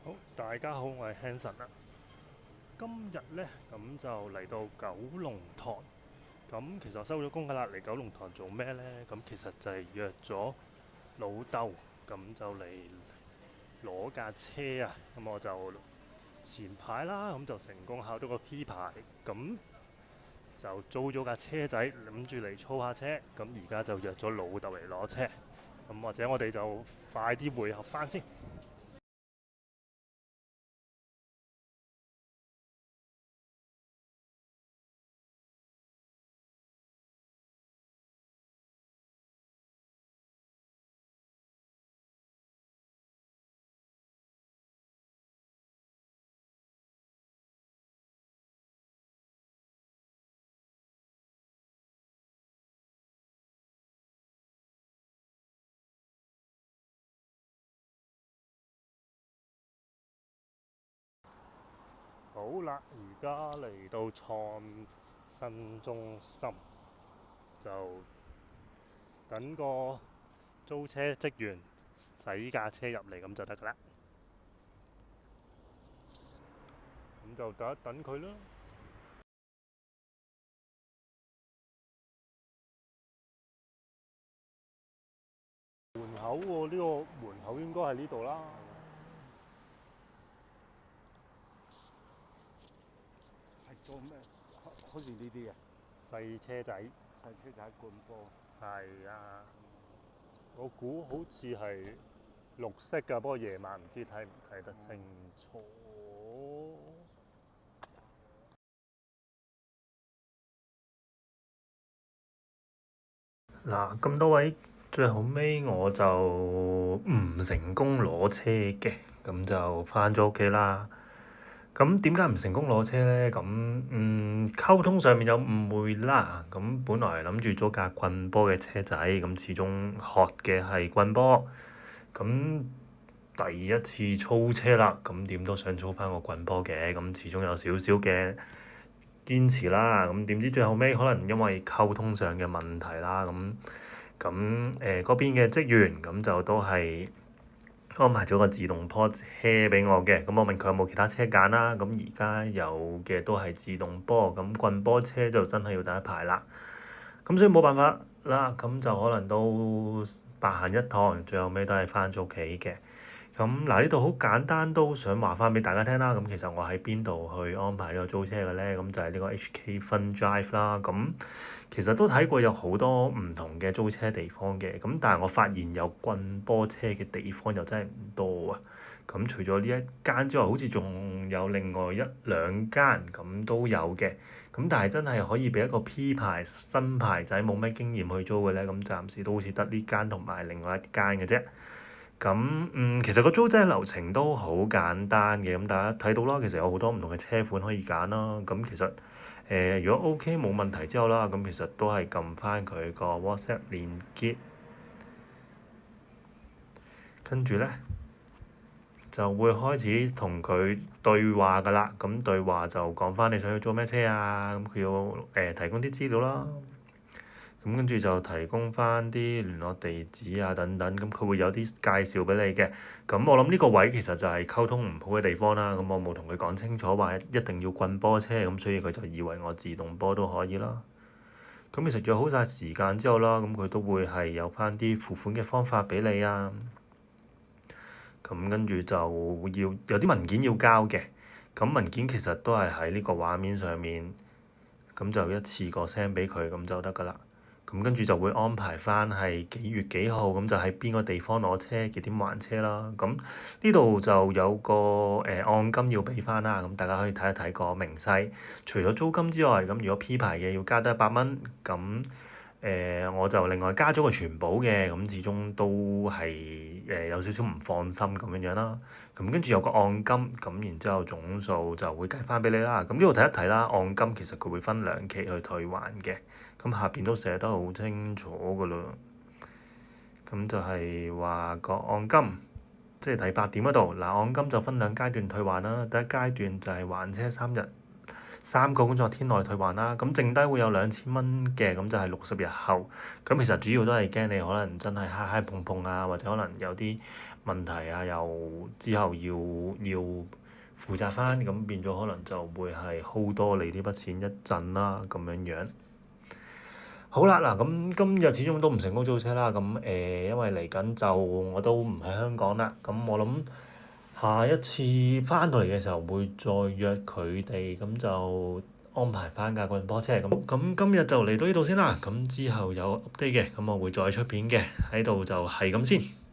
好，大家好，我係 Hanson 啊。今日呢，咁就嚟到九龍塘。咁其實我收咗工㗎啦，嚟九龍塘做咩呢？咁其實就係約咗老豆，咁就嚟攞架車啊。咁我就前排啦，咁就成功考到個 P 牌，咁就租咗架車仔，諗住嚟操下車。咁而家就約咗老豆嚟攞車。咁或者我哋就快啲會合翻先。好啦，而家嚟到創新中心，就等個租車職員駛架車入嚟咁就得㗎啦。咁就等一等佢啦。門口喎，呢個門口應該係呢度啦。係做咩？好似呢啲啊，細車仔。細車仔灌波。係啊，我估好似係綠色㗎，不過夜晚唔知睇唔睇得清楚。嗱，咁多位，最後尾我就唔成功攞車嘅，咁就返咗屋企啦。咁點解唔成功攞車呢？咁溝通上面有誤會啦。咁本來諗住租架棍波嘅車仔，咁始終學嘅係棍波。咁第一次操車啦，咁點都想操翻個棍波嘅，咁始終有少少嘅堅持啦。咁點知最後尾可能因為溝通上嘅問題啦，嗰邊嘅職員咁就都係安排咗個自動波車俾我嘅。咁我問佢有冇其他車揀啦。咁而家有嘅都係自動波，咁棍波車就真係要第一排啦。咁所以冇辦法啦，咁就可能都白行一趟，最後尾都係翻咗屋企嘅。咁嗱，呢度好簡單，都想話翻俾大家聽啦。咁其實我喺邊度去安排呢個租車嘅呢？咁就係呢個 HK Fun Drive 啦。咁其實都睇過有好多唔同嘅租車地方嘅，咁但係我發現有棍波車嘅地方又真係唔多啊。咁除咗呢一間之外，好似仲有另外一兩間咁都有嘅。咁但係真係可以俾一個 P 牌新牌仔冇咩經驗去租嘅呢，咁暫時都好似得呢間同埋另外一間嘅啫。咁其實個租車流程都好簡單嘅，咁大家睇到啦，其實有好多唔同嘅車款可以揀啦。咁其實如果 OK 冇問題之後啦，咁其實都係撳翻佢個 WhatsApp 連結，跟住呢就會開始同佢對話㗎啦。咁對話就講翻你想要租咩車啊，咁佢要提供啲資料啦。咁跟住就提供翻啲聯絡地址啊等等，咁佢會有啲介紹俾你嘅。咁我諗呢個位其實就係溝通唔好嘅地方啦。咁我冇同佢講清楚話一定要棍波車，咁所以佢就以為我自動波都可以啦。咁其實約好晒時間之後啦，咁佢都會係有翻啲付款嘅方法俾你啊。咁跟住就要有啲文件要交嘅。咁文件其實都係喺呢個畫面上面，咁就一次過 send 俾佢咁就得㗎啦。咁跟住就會安排翻係幾月幾號，咁就喺邊個地方攞車，幾點還車啦。咁呢度就有個按金要俾翻啦，咁大家可以睇一睇個明細。除咗租金之外，咁如果 P 牌嘅要加多100蚊，咁我就另外加咗個全保嘅，咁始終都係有少少唔放心咁樣樣啦。咁跟住有個按金，咁然之後總數就會計翻俾你啦。咁呢度睇一睇啦，按金其實佢會分2期去退還嘅。咁下邊都寫得好清楚㗎啦。咁就係話個按金，即係第8點嗰度嗱，按金就分2階段退還啦。第一階段就係還車3日3個工作天內退還啦。咁剩低會有2000蚊嘅，咁就係60日後。咁其實主要都係驚你可能真係揩揩碰碰啊，或者可能有啲問題啊，又之後要負責翻，咁變咗可能就會係 hold 多你呢筆錢一陣啦，咁樣樣。好啦，嗱咁今日始終都唔成功租車啦，咁因為嚟緊就我都唔喺香港啦，咁我諗下一次翻到嚟嘅時候會再約佢哋，咁就安排翻架棍波車咁今日就嚟到呢度先啦，咁之後有 update 嘅，咁我會再出片嘅，喺度就係咁先。